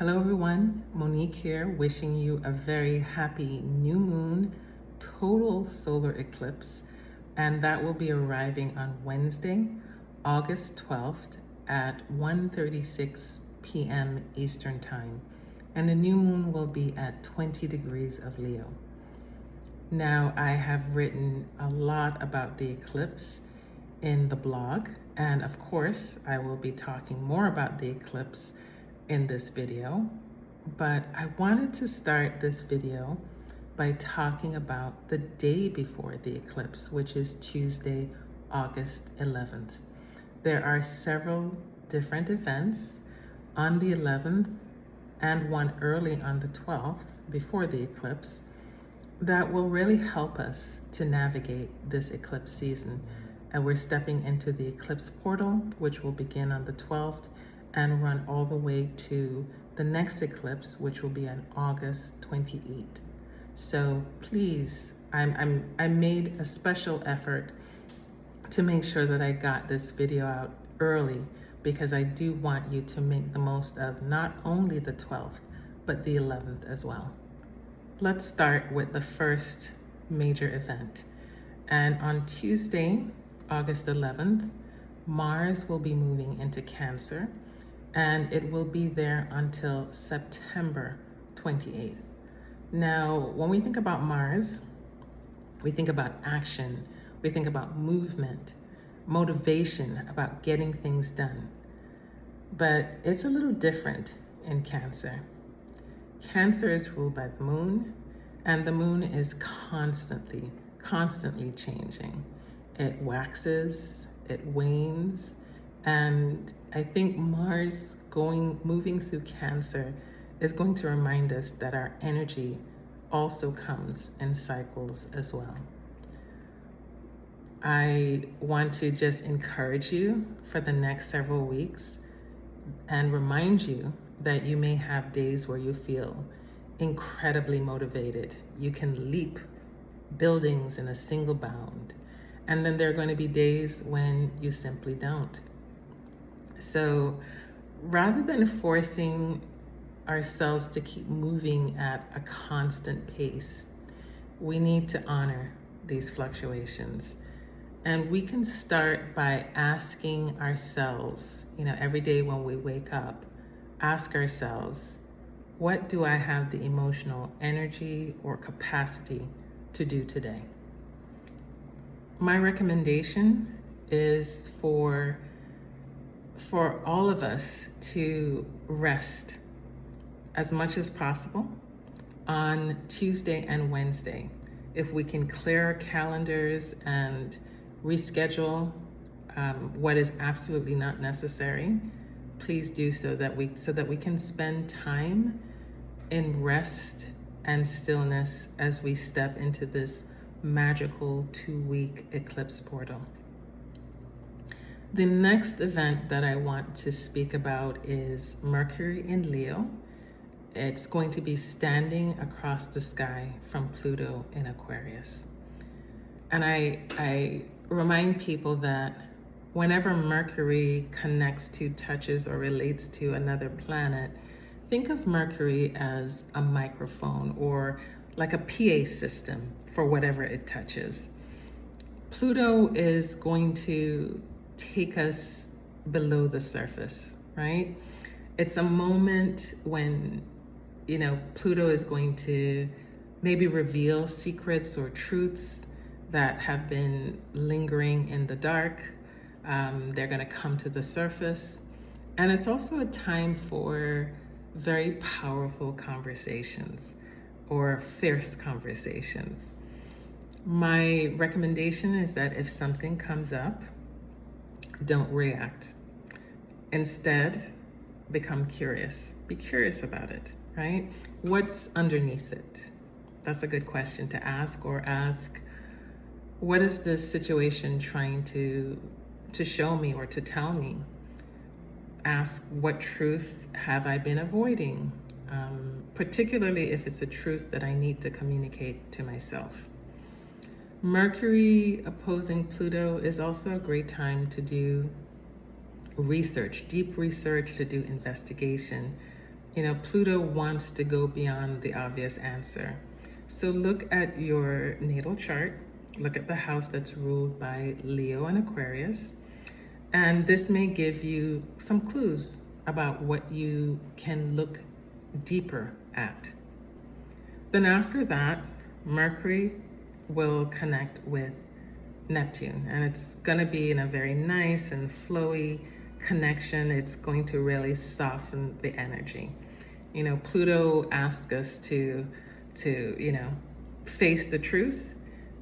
Hello everyone, Monique here, wishing you a very happy new moon total solar eclipse, and that will be arriving on Wednesday, August 12th at 1:36 p.m. Eastern Time, and the new moon will be at 20 degrees of Leo. Now, I have written a lot about the eclipse in the blog, and of course, I will be talking more about the eclipse in this video, but I wanted to start this video by talking about the day before the eclipse, which is Tuesday, August 11th. There are several different events on the 11th and one early on the 12th before the eclipse that will really help us to navigate this eclipse season. And we're stepping into the eclipse portal, which will begin on the 12th and run all the way to the next eclipse, which will be on August 28th. So please, I made a special effort to make sure that I got this video out early, because I do want you to make the most of not only the 12th, but the 11th as well. Let's start with the first major event. And on Tuesday, August 11th, Mars will be moving into Cancer, and it will be there until September 28th. Now, when we think about Mars, we think about action, we think about movement, motivation, about getting things done. But it's a little different in Cancer. Cancer is ruled by the moon, and the moon is constantly changing. It waxes, it wanes, and I think Mars moving through Cancer is going to remind us that our energy also comes in cycles as well. I want to just encourage you for the next several weeks and remind you that you may have days where you feel incredibly motivated. You can leap buildings in a single bound. And then there are going to be days when you simply don't. So rather than forcing ourselves to keep moving at a constant pace, we need to honor these fluctuations. And we can start by asking ourselves, every day when we wake up, ask ourselves, what do I have the emotional energy or capacity to do today? My recommendation is for all of us to rest as much as possible on Tuesday and Wednesday. If we can clear our calendars and reschedule what is absolutely not necessary, please do so that we can spend time in rest and stillness as we step into this magical 2-week eclipse portal. The next event that I want to speak about is Mercury in Leo. It's going to be standing across the sky from Pluto in Aquarius. And I remind people that whenever Mercury connects to, touches, or relates to another planet, think of Mercury as a microphone or like a PA system for whatever it touches. Pluto is going to take us below the surface, right? It's a moment when, Pluto is going to maybe reveal secrets or truths that have been lingering in the dark. They're going to come to the surface. And it's also a time for very powerful conversations or fierce conversations. My recommendation is that if something comes up, don't react. Instead, become curious. Be curious about it, right? What's underneath it? That's a good question to ask, or ask, what is this situation trying to show me or to tell me? Ask, what truth have I been avoiding? Particularly if it's a truth that I need to communicate to myself. Mercury opposing Pluto is also a great time to do research, deep research, to do investigation, Pluto wants to go beyond the obvious answer. So look at your natal chart, look at the house that's ruled by Leo and Aquarius, and this may give you some clues about what you can look deeper at. Then after that, Mercury will connect with Neptune, and it's going to be in a very nice and flowy connection. It's going to really soften the energy. Pluto asked us to face the truth,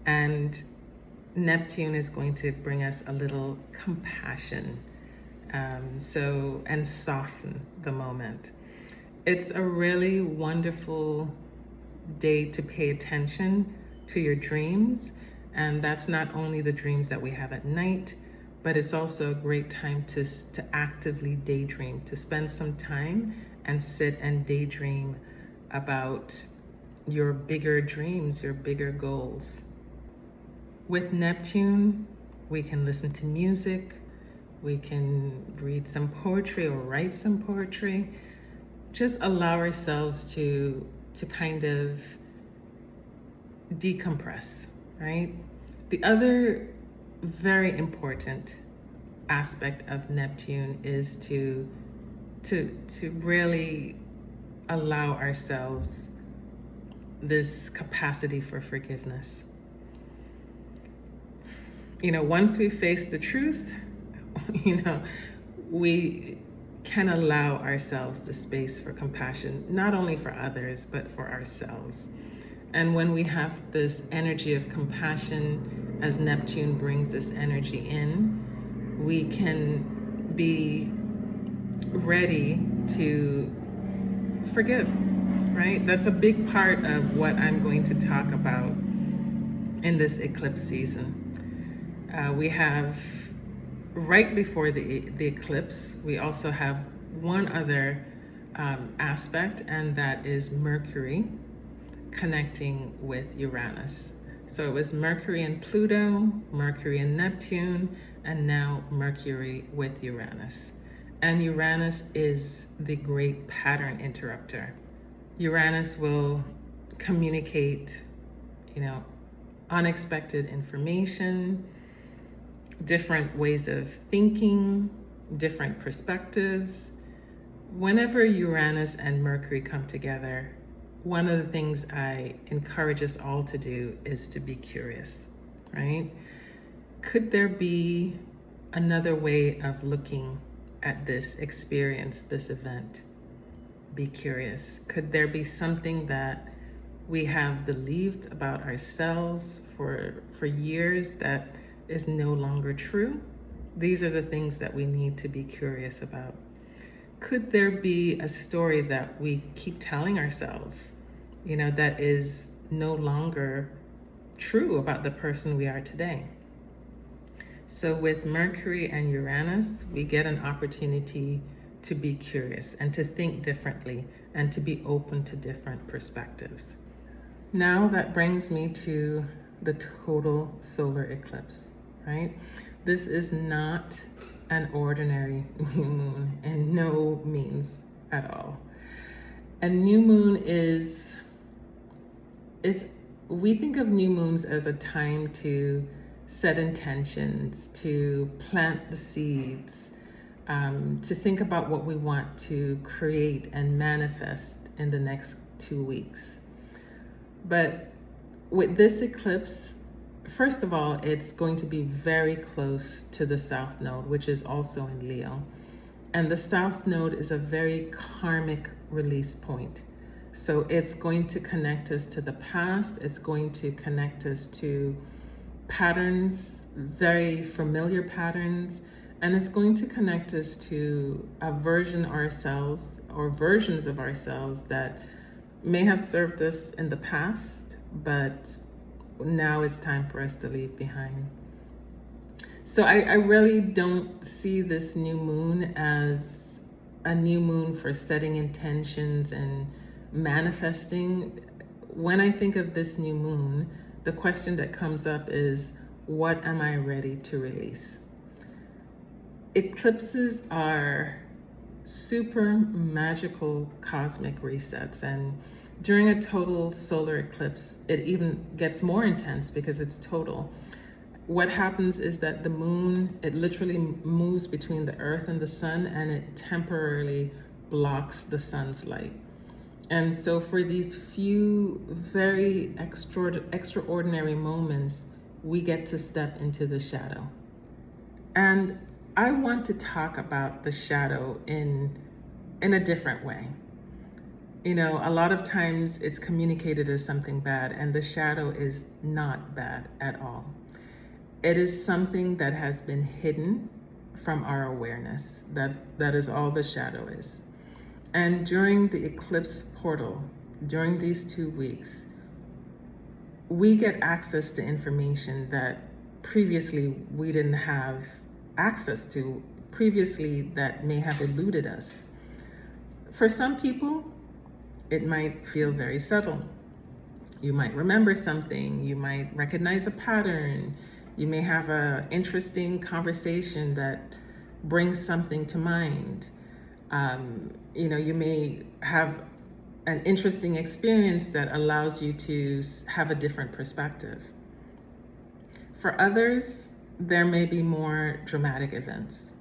and Neptune is going to bring us a little compassion, and soften the moment. It's a really wonderful day to pay attention to your dreams, and that's not only the dreams that we have at night, but it's also a great time to actively daydream, to spend some time and sit and daydream about your bigger dreams, your bigger goals. With Neptune, we can listen to music, we can read some poetry or write some poetry. Just allow ourselves to kind of decompress, right? The other very important aspect of Neptune is to really allow ourselves this capacity for forgiveness. Once we face the truth, we can allow ourselves the space for compassion, not only for others, but for ourselves. And when we have this energy of compassion, as Neptune brings this energy in, we can be ready to forgive, right? That's a big part of what I'm going to talk about in this eclipse season. We have, right before the eclipse, we also have one other aspect, and that is Mercury connecting with Uranus. So it was Mercury and Pluto, Mercury and Neptune, and now Mercury with Uranus. And Uranus is the great pattern interrupter. Uranus will communicate, unexpected information, different ways of thinking, different perspectives. Whenever Uranus and Mercury come together, one of the things I encourage us all to do is to be curious, right? Could there be another way of looking at this experience, this event? Be curious. Could there be something that we have believed about ourselves for years that is no longer true? These are the things that we need to be curious about. Could there be a story that we keep telling ourselves, that is no longer true about the person we are today? So with Mercury and Uranus, we get an opportunity to be curious and to think differently and to be open to different perspectives. Now that brings me to the total solar eclipse, right? This is not an ordinary new moon, and no means at all. A new moon is we think of new moons as a time to set intentions, to plant the seeds, to think about what we want to create and manifest in the next 2 weeks. But with this eclipse, first of all, it's going to be very close to the South Node, which is also in Leo. And the South Node is a very karmic release point. So it's going to connect us to the past. It's going to connect us to patterns, very familiar patterns. And it's going to connect us to a version of ourselves or versions of ourselves that may have served us in the past, but now it's time for us to leave behind. So I really don't see this new moon as a new moon for setting intentions and manifesting. When I think of this new moon, the question that comes up is, what am I ready to release? Eclipses are super magical cosmic resets. And during a total solar eclipse, it even gets more intense because it's total. What happens is that the moon, it literally moves between the earth and the sun, and it temporarily blocks the sun's light. And so for these few very extraordinary moments, we get to step into the shadow. And I want to talk about the shadow in a different way. You know, a lot of times it's communicated as something bad, and the shadow is not bad at all. It is something that has been hidden from our awareness. That is all the shadow is. And during the eclipse portal, during these 2 weeks, we get access to information that previously we didn't have access to, previously that may have eluded us. For some people, it might feel very subtle. You might remember something, you might recognize a pattern, you may have an interesting conversation that brings something to mind. You may have an interesting experience that allows you to have a different perspective. For others, there may be more dramatic events.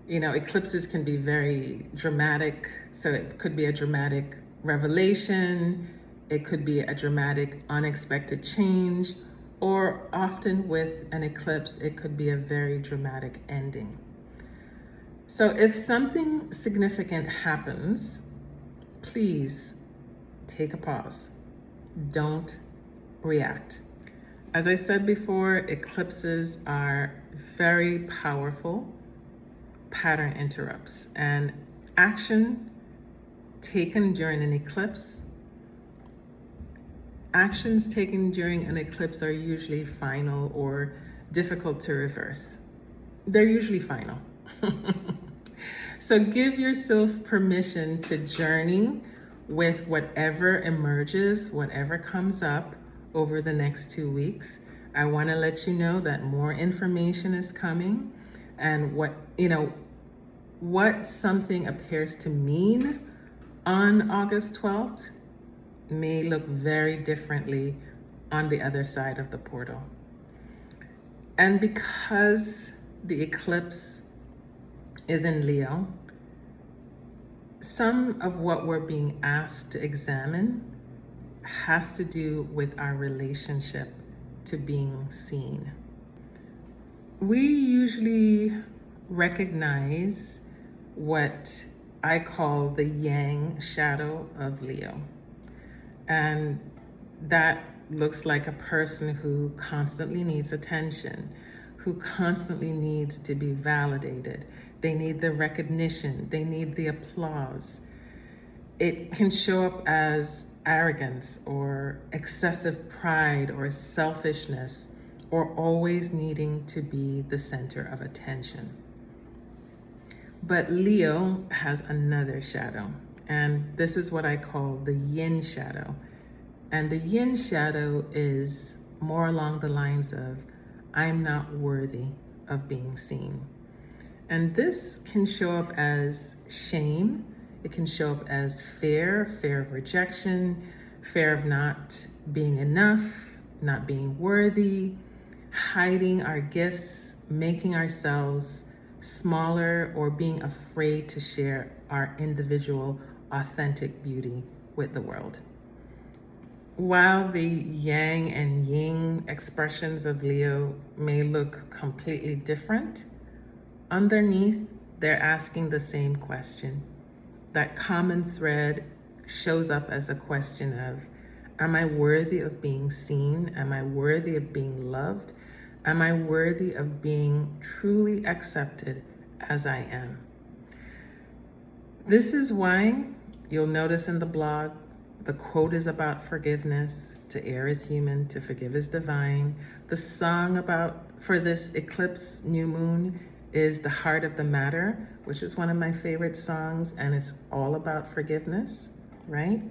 You know, eclipses can be very dramatic, so it could be a dramatic revelation, it could be a dramatic unexpected change, or often with an eclipse, it could be a very dramatic ending. So if something significant happens, please take a pause. Don't react. As I said before, eclipses are very powerful pattern interrupts, and action taken during an eclipse, actions taken during an eclipse are usually final or difficult to reverse. They're usually final. So give yourself permission to journey with whatever emerges, whatever comes up over the next 2 weeks. I want to let you know that more information is coming, and what something appears to mean on August 12th may look very differently on the other side of the portal. And because the eclipse is in Leo, some of what we're being asked to examine has to do with our relationship to being seen. We usually recognize what I call the yang shadow of Leo. And that looks like a person who constantly needs attention, who constantly needs to be validated. They need the recognition, they need the applause. It can show up as arrogance or excessive pride or selfishness, or always needing to be the center of attention. But Leo has another shadow, and this is what I call the yin shadow. And the yin shadow is more along the lines of, I'm not worthy of being seen. And this can show up as shame. It can show up as fear of rejection, fear of not being enough, not being worthy, hiding our gifts, making ourselves smaller, or being afraid to share our individual authentic beauty with the world. While the yang and yin expressions of Leo may look completely different, underneath they're asking the same question. That common thread shows up as a question of, am I worthy of being seen? Am I worthy of being loved? Am I worthy of being truly accepted as I am? This is why you'll notice in the blog, the quote is about forgiveness. To err is human, to forgive is divine. The song for this eclipse new moon is The Heart of the Matter, which is one of my favorite songs, and it's all about forgiveness, right?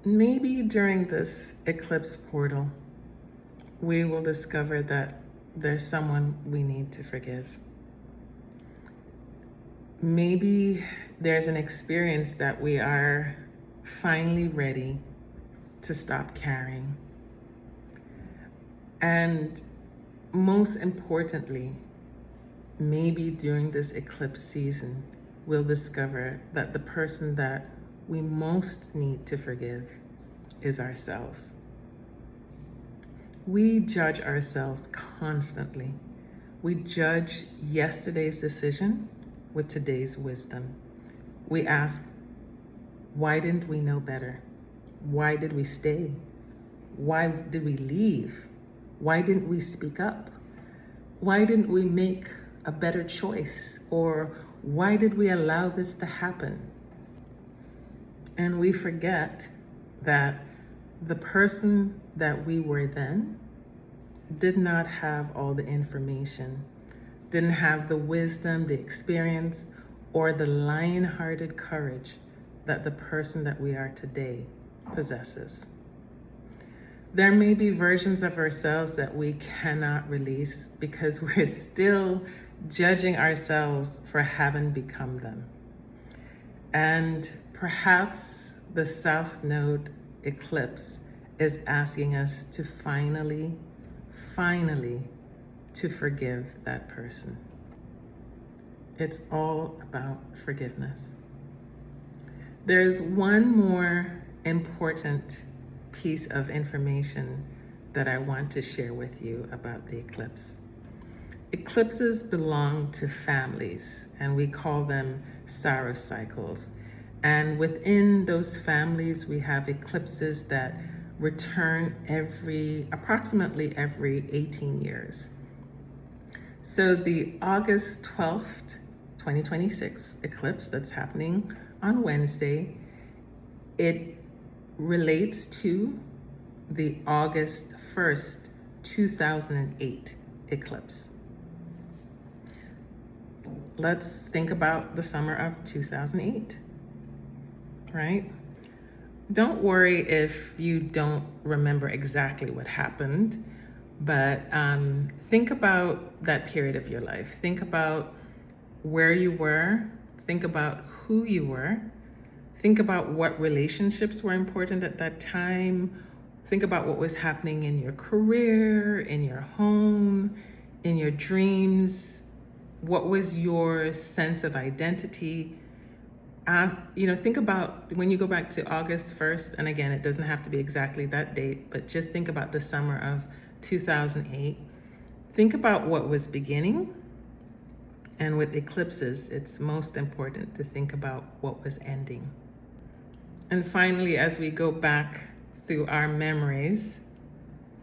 Maybe during this eclipse portal, we will discover that there's someone we need to forgive. Maybe there's an experience that we are finally ready to stop carrying. And most importantly, maybe during this eclipse season, we'll discover that the person that we most need to forgive is ourselves. We judge ourselves constantly. We judge yesterday's decision with today's wisdom. We ask, why didn't we know better? Why did we stay? Why did we leave? Why didn't we speak up? Why didn't we make a better choice? Or why did we allow this to happen? And we forget that the person that we were then did not have all the information, didn't have the wisdom, the experience, or the lion-hearted courage that the person that we are today possesses. There may be versions of ourselves that we cannot release because we're still judging ourselves for having become them. And perhaps the South Node eclipse is asking us to finally to forgive that person. It's all about forgiveness. There's one more important piece of information that I want to share with you about the eclipse. Eclipses belong to families, and we call them Saros cycles. And within those families, we have eclipses that return approximately every 18 years. So the August 12th, 2026 eclipse that's happening on Wednesday, it relates to the August 1st, 2008 eclipse. Let's think about the summer of 2008, right? Don't worry if you don't remember exactly what happened, but think about that period of your life. Think about where you were. Think about who you were. Think about what relationships were important at that time. Think about what was happening in your career, in your home, in your dreams. What was your sense of identity? Think about when you go back to August 1st, and again, it doesn't have to be exactly that date, but just think about the summer of 2008. Think about what was beginning. And with eclipses, it's most important to think about what was ending. And finally, as we go back through our memories,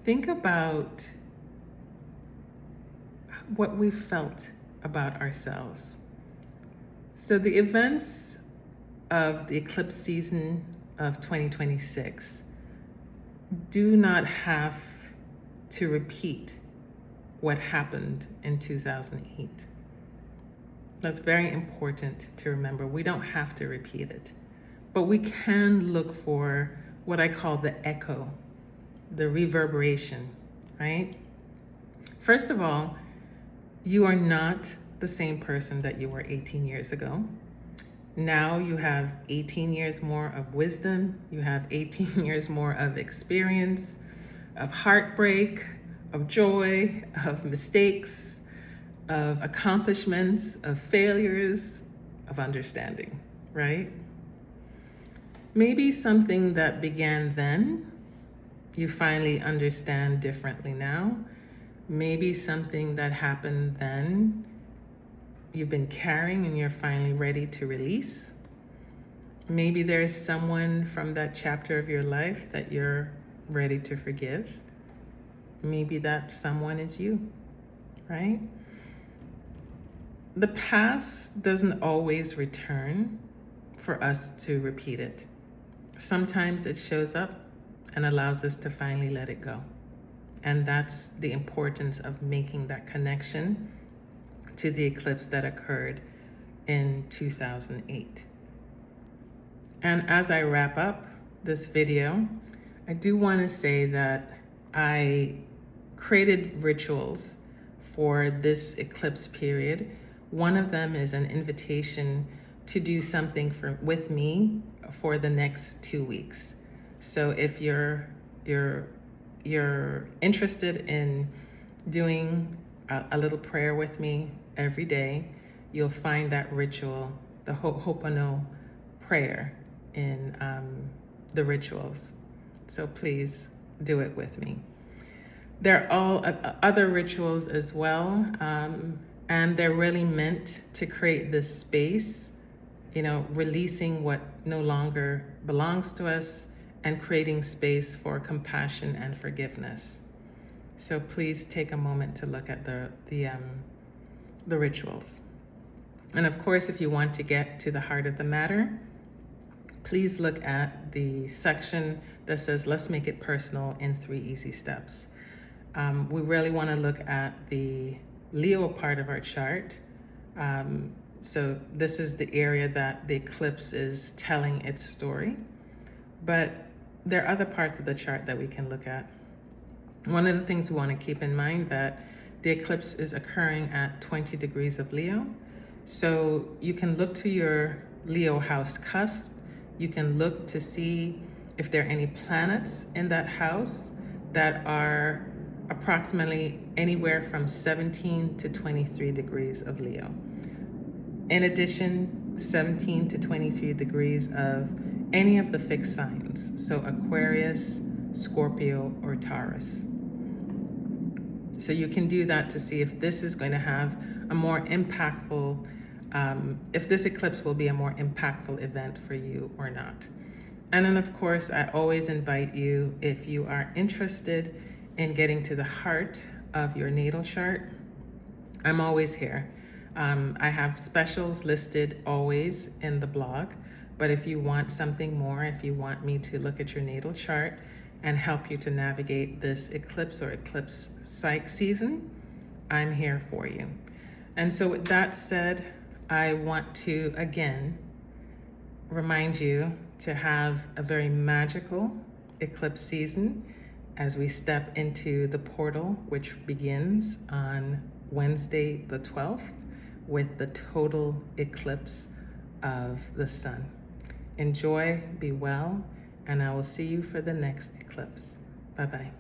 think about what we felt about ourselves. So the events of the eclipse season of 2026 do not have to repeat what happened in 2008. That's very important to remember. We don't have to repeat it, but we can look for what I call the echo, the reverberation, right? First of all, you are not the same person that you were 18 years ago. Now you have 18 years more of wisdom. You have 18 years more of experience, of heartbreak, of joy, of mistakes, of accomplishments, of failures, of understanding, right? Maybe something that began then, you finally understand differently now. Maybe something that happened then, you've been carrying and you're finally ready to release. Maybe there's someone from that chapter of your life that you're ready to forgive. Maybe that someone is you, right? The past doesn't always return for us to repeat it. Sometimes it shows up and allows us to finally let it go. And that's the importance of making that connection to the eclipse that occurred in 2008. And as I wrap up this video, I do want to say that I created rituals for this eclipse period One of them is an invitation to do something with me for the next 2 weeks. So if you're interested in doing a little prayer with me every day, you'll find that ritual, the Ho'oponopono prayer, in the rituals. So please do it with me. There are all other rituals as well, and they're really meant to create this space, releasing what no longer belongs to us and creating space for compassion and forgiveness. So please take a moment to look at the rituals. And of course, if you want to get to the heart of the matter, please look at the section that says, let's make it personal in 3 easy steps. We really want to look at the Leo part of our chart. So this is the area that the eclipse is telling its story. But there are other parts of the chart that we can look at. One of the things we want to keep in mind that the eclipse is occurring at 20 degrees of Leo. So you can look to your Leo house cusp. You can look to see if there are any planets in that house that are approximately anywhere from 17 to 23 degrees of Leo. In addition, 17 to 23 degrees of any of the fixed signs, so Aquarius, Scorpio, or Taurus. So you can do that to see if this is going to have a more impactful, if this eclipse will be a more impactful event for you or not. And then of course, I always invite you, if you are interested in getting to the heart of your natal chart, I'm always here. I have specials listed always in the blog, but if you want something more, if you want me to look at your natal chart and help you to navigate this eclipse or eclipse psych season, I'm here for you. And so with that said, I want to again remind you to have a very magical eclipse season as we step into the portal, which begins on Wednesday the 12th with the total eclipse of the sun. Enjoy, be well, and I will see you for the next eclipse. Bye-bye.